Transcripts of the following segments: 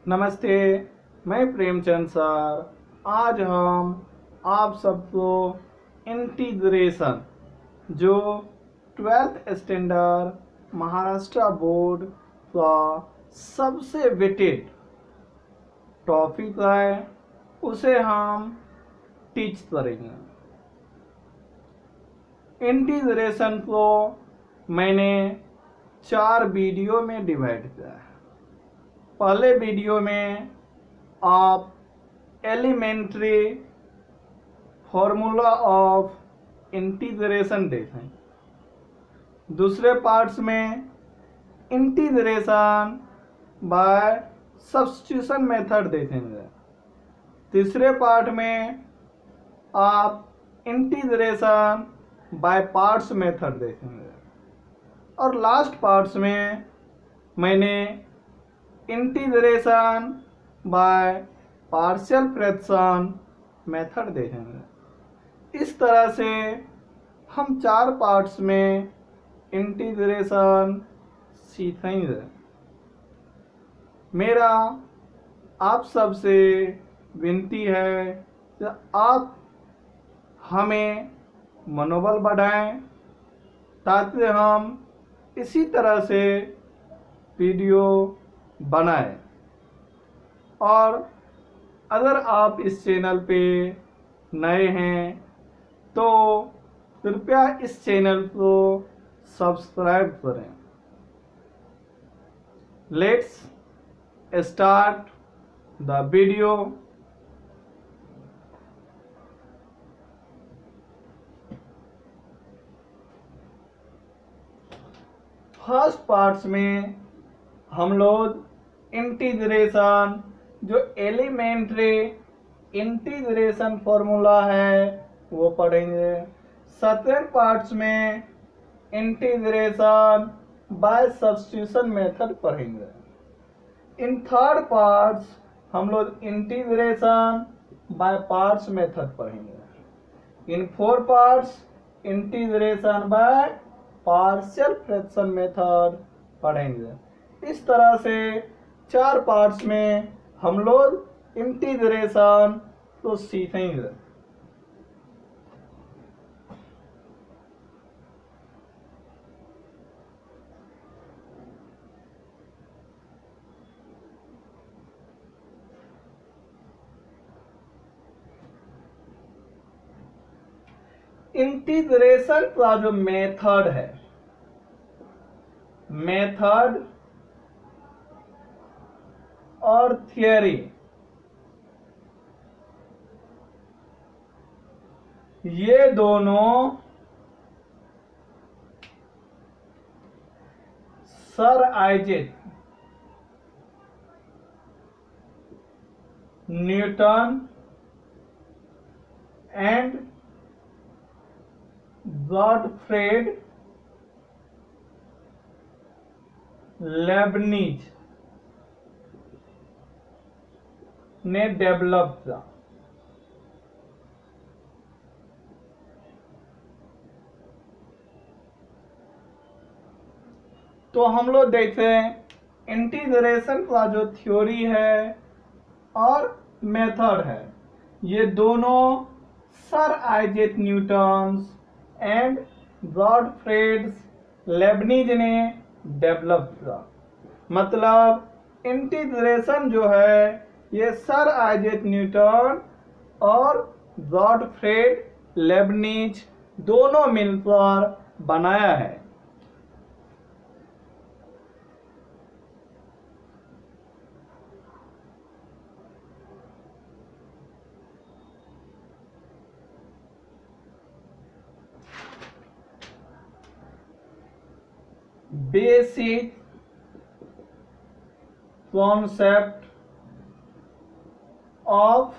नमस्ते, मैं प्रेमचंद सर। आज हम आप सबको इंटीग्रेशन जो 12th स्टैंडर्ड महाराष्ट्र बोर्ड का सबसे वेटेड टॉपिक है उसे हम टीच करेंगे। इंटीग्रेशन को मैंने 4 वीडियो में डिवाइड किया है। पहले वीडियो में आप एलिमेंट्री फॉर्मूला ऑफ इंटीग्रेशन देखें। दूसरे पार्ट्स में इंटीग्रेशन बाय सब्स्टिट्यूशन मेथड देखेंगे। तीसरे पार्ट में आप इंटीग्रेशन बाय पार्ट्स मेथड देखेंगे। और लास्ट पार्ट्स में मैंने integration by partial fraction method देखेंगे। इस तरह से हम 4 पार्ट्स में इंटीग्रेशन सीखेंगे। मेरा आप सबसे विनती है कि आप हमें मनोबल बढ़ाएं ताकि हम इसी तरह से वीडियो बनाएं। और अगर आप इस चैनल पे नए हैं तो कृपया इस चैनल को सब्सक्राइब करें। Let's start the video. First parts में हम लोग इंटीग्रेशन जो एलिमेंट्री इंटीग्रेशन फॉर्मूला है वो पढ़ेंगे। सेकंड पार्ट्स में इंटीग्रेशन बाय सब्स्टिट्यूशन मेथड पढ़ेंगे। इन थर्ड पार्ट्स हम लोग इंटीग्रेशन बाय पार्ट्स मेथड पढ़ेंगे। इन 4 parts integration by partial fraction method पढ़ेंगे। इस तरह से 4 पार्ट्स में हम लोग इंटीग्रेशन को सीखेंगे। इंटीग्रेशन का जो मेथड है, मेथड और थियरी, ये दोनों sir Isaac Newton and Gottfried Leibniz ने डेवलप किया। तो हम लोग देखें इंटीग्रेशन का जो थ्योरी है और मेथड है, ये दोनों sir Isaac Newton and Gottfried Leibniz ने डेवलप किया। मतलब इंटीग्रेशन जो है ये सर आइजैक न्यूटन और गॉटफ्रेड लेबनिज दोनों मिलकर बनाया है। Basic concept of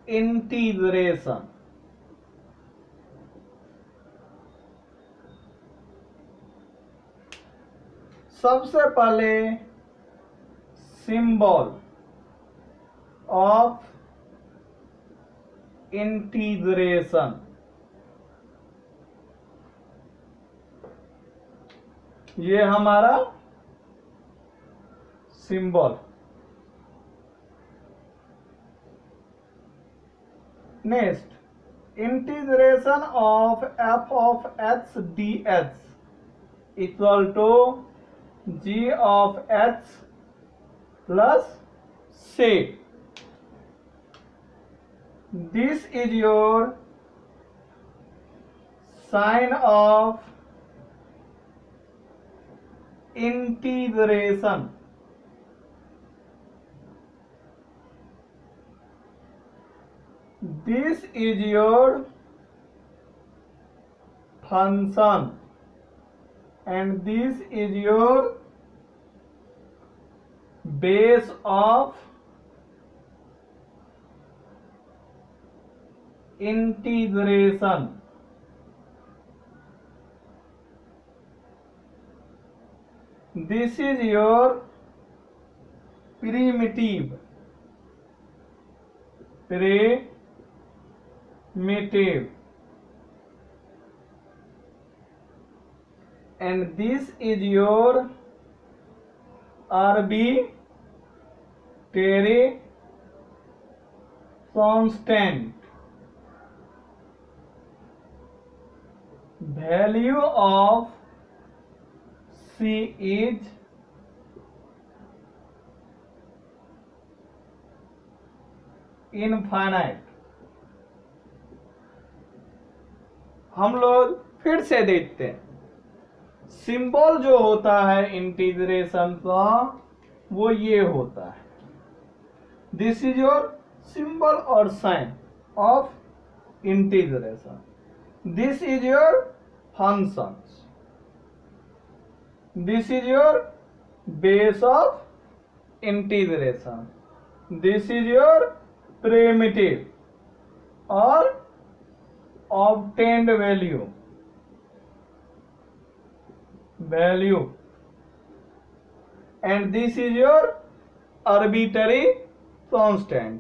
integration. सबसे पहले सिंबल ऑफ इंटीग्रेशन। ये हमारा symbol. Next, integration of f of h dh equal to g of h plus c. This is your sign of integration. This is your function and this is your base of integration. This is your primitive. And this is your arbitrary constant. Value of c is infinite. हम लोग फिर से देखते हैं, symbol जो होता है integration का वो ये होता है. दिस इज योर सिंबल और sign of integration. This is your functions. This is your base of integration. This is your primitive or obtained value and this is your arbitrary constant.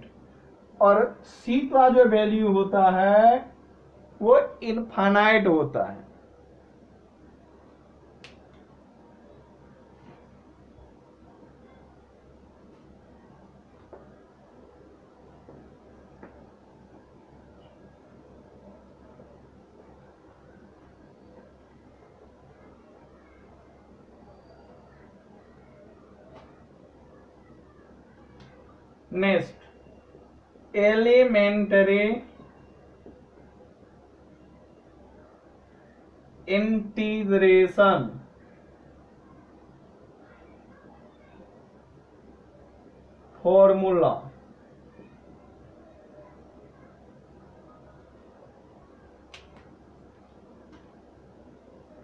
और c का जो value होता है वो infinite होता है. Next, elementary integration. Formula.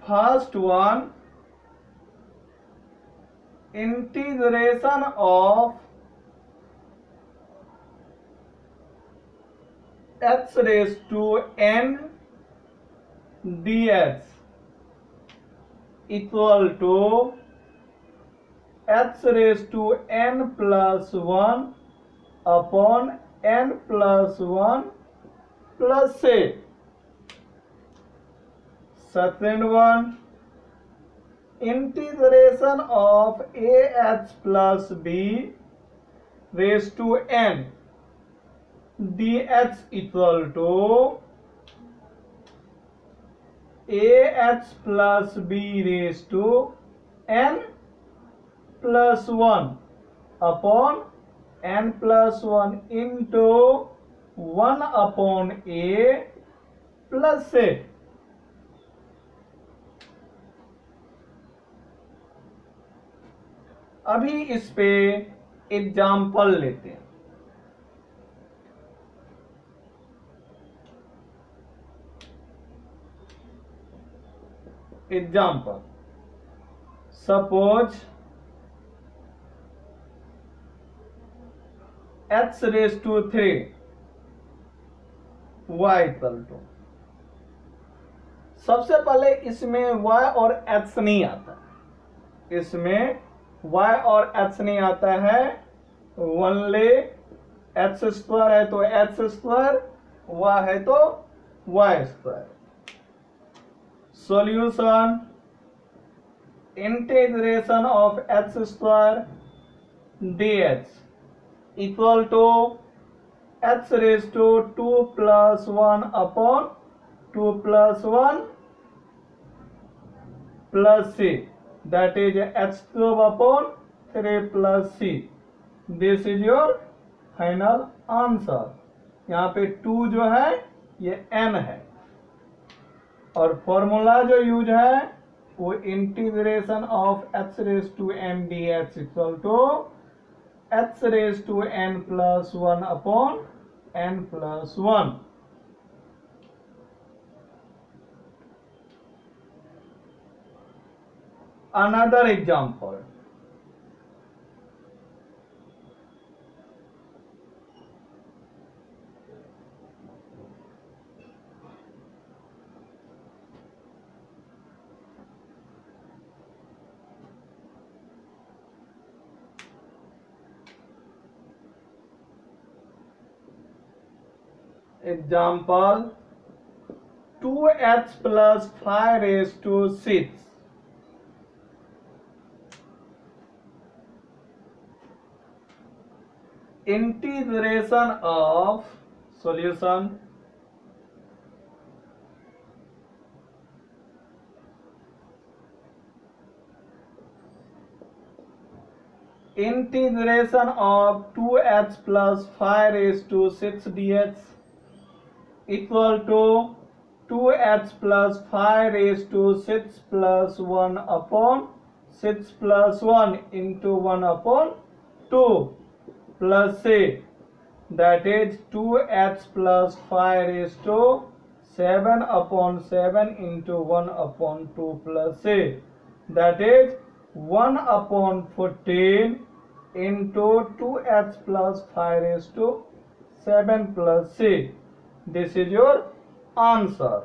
First one, integration of h raised to n dx equal to h raised to n plus 1 upon n plus 1 plus c. Second one, integration of ah plus b raised to n dx equal to ah plus b raised to n plus 1 upon n plus 1 into 1 upon a plus a. अभी इस पे example लेते हैं. Example, suppose x raised to 3 y equal to. सबसे पहले इसमें y और x नहीं आता, इसमें y और x नहीं आता है. ओनली x स्क्वायर है तो x स्क्वायर, y है तो y square. Solution, integration of x square dh equal to h raised to 2 plus 1 upon 2 plus 1 plus c, that is h cube upon 3 plus c. This is your final answer. यहाँ पे 2 जो है ये n है, और formula जो use है वो integration of h raise to n dh equal to h raise to n plus 1 upon n plus 1। Another example, example 2h plus 5 raised to 6 integration of solution integration of 2h plus 5 raised to 6 dh equal to 2h plus 5 raised to 6 plus 1 upon 6 plus 1 into 1 upon 2 plus c, that is 2h plus 5 raised to 7 upon 7 into 1 upon 2 plus c, that is 1 upon 14 into 2h plus 5 raised to 7 plus c. This is your answer.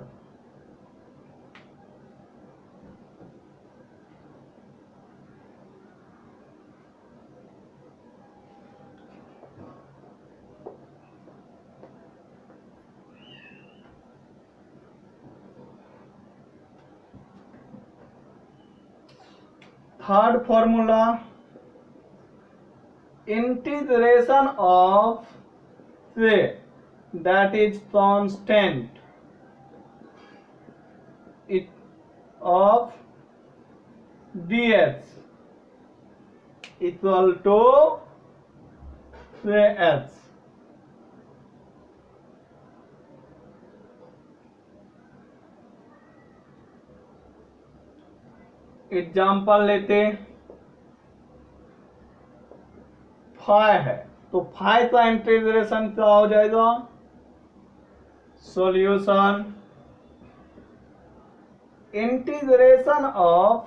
Third formula, integration of say that is constant it of dh equal to say h. Example लेते, phi है तो phi का integration क्या हो जाएगा, solution integration of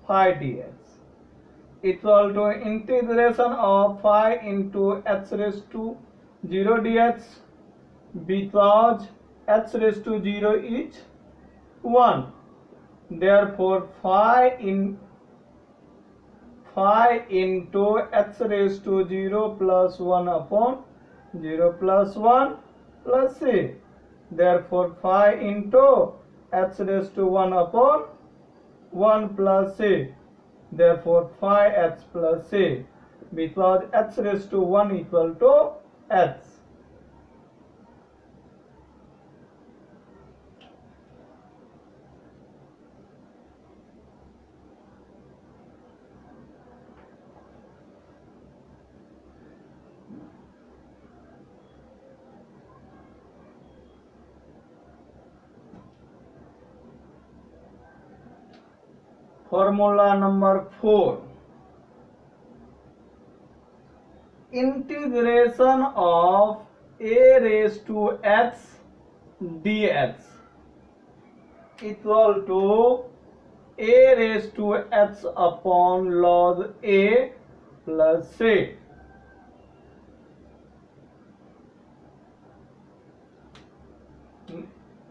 phi dh equal to integration of phi into h raise to 0 dh because h raise to 0 is 1, therefore phi into h raised to 0 plus 1 upon 0 plus 1 plus c, therefore phi into h raised to 1 upon 1 plus c, therefore phi h plus c, because h raised to 1 equal to h. Formula number 4, integration of a raised to h dh equal to a raised to h upon log a plus c.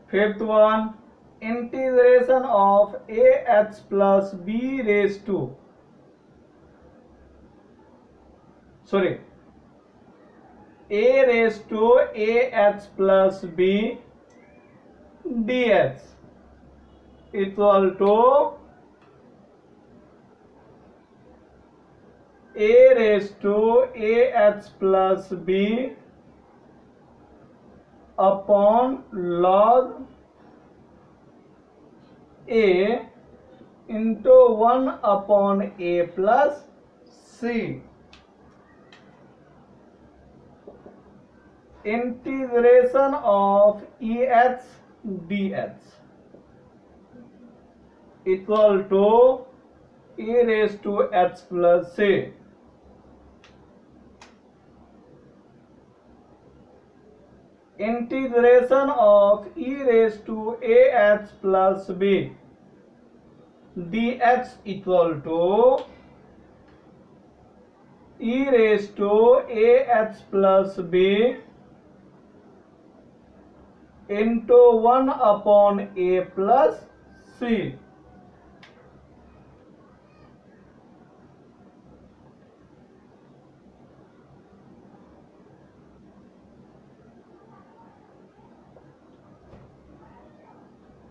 Fifth one, integration of ah plus b raised to a raised to ah plus b dh equal to a raised to ah plus b upon log a into 1 upon a plus c. Integration of eh dh equal to e raised to h plus c. Integration of e raised to ah plus b dx equal to e raised to ah plus b into 1 upon a plus c.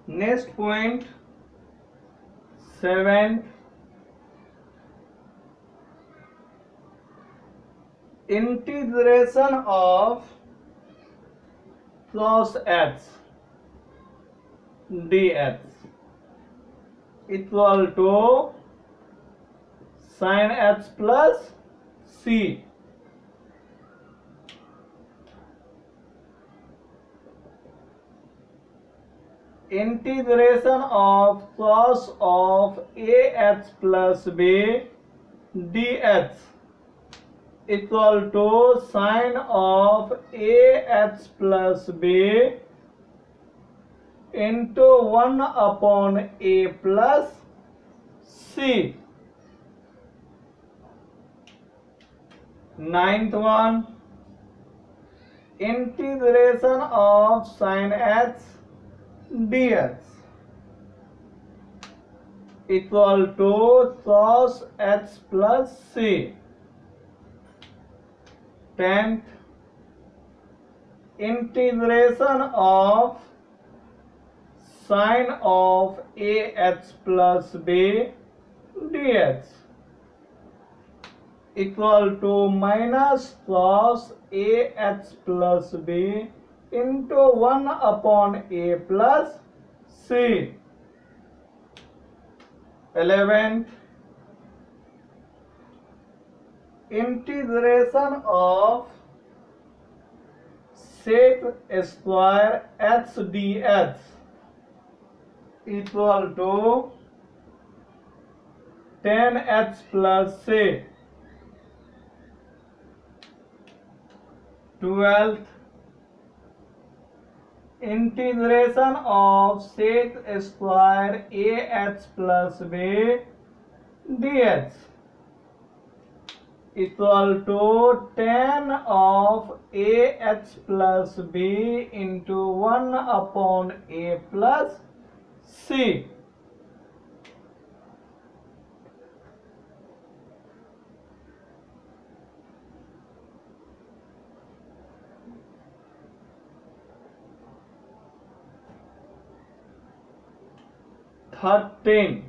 Next point 7, integration of cos h dx equal to sin h plus c. Integration of cos of ah plus b dx equal to sin of ah plus b into 1 upon a plus c. Ninth one, integration of sin h dx equal to cos h plus c. 10th, integration of sin of ah plus b dx equal to minus cos ah plus b into 1 upon a plus c. 11th, integration of sec square h dx equal to tan h plus c. 12th, integration of sec square ah plus b dx equal to tan of ah plus b into 1 upon a plus c. Thirteen,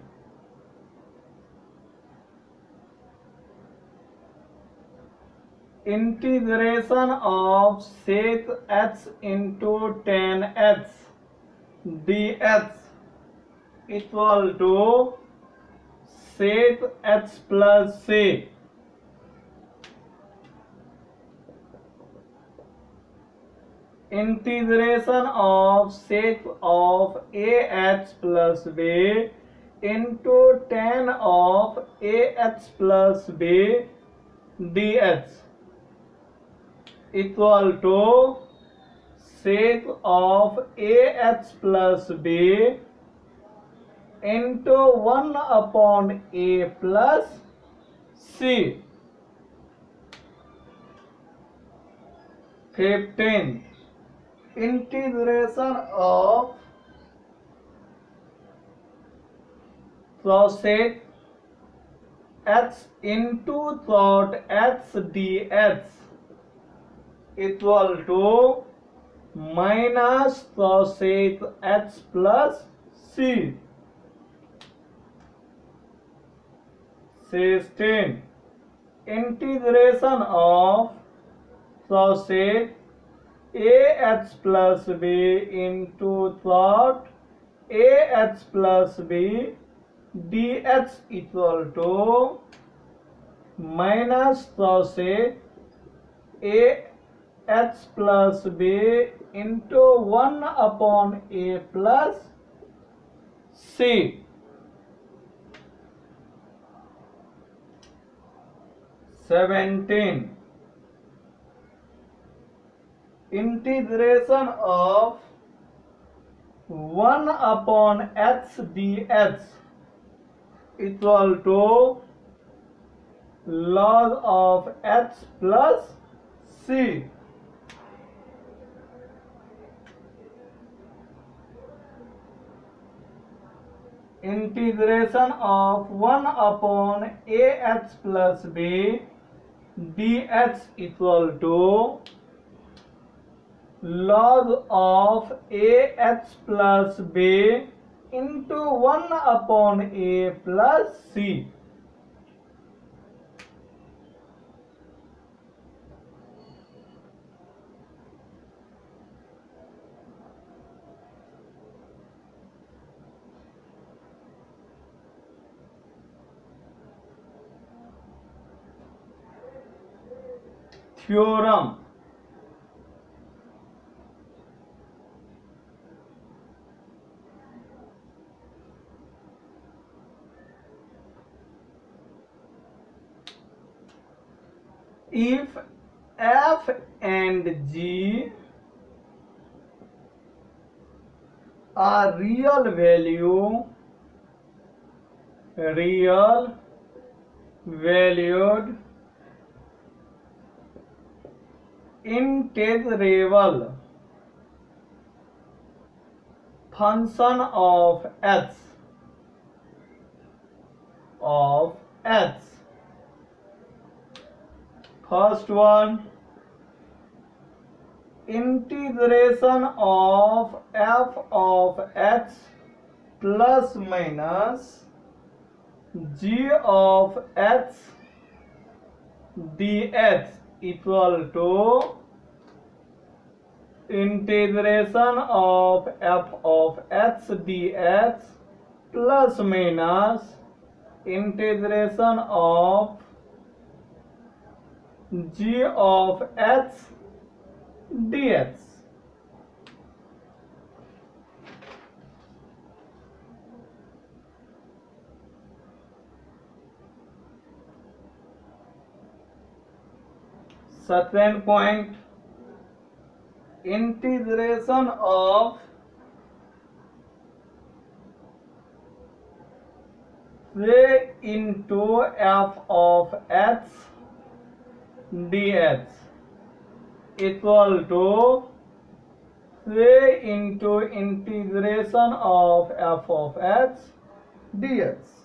integration of sec h into tan h dx equal to sec h plus c. Integration of sec of ah plus b into tan of ah plus b dx equal to sec of ah plus b into 1 upon a plus c. 15, integration of cosec h into cot h dx equal to minus cosec h plus c. 16, integration of sausage AH plus B into thought AH plus B dH equal to minus sausage AH plus B into 1 upon A plus C. 17. Integration of 1 upon H dH equal to log of H plus C. Integration of 1 upon AH plus B dH equal to log of AH plus B into 1 upon A plus C. Theorem. If f and g are real valued integrable function of h first one, integration of f of h plus minus g of h dh equal to integration of f of h dh plus minus integration of g of h dh. Second point, integration of c into f of h dh equal to c into integration of f of h dh.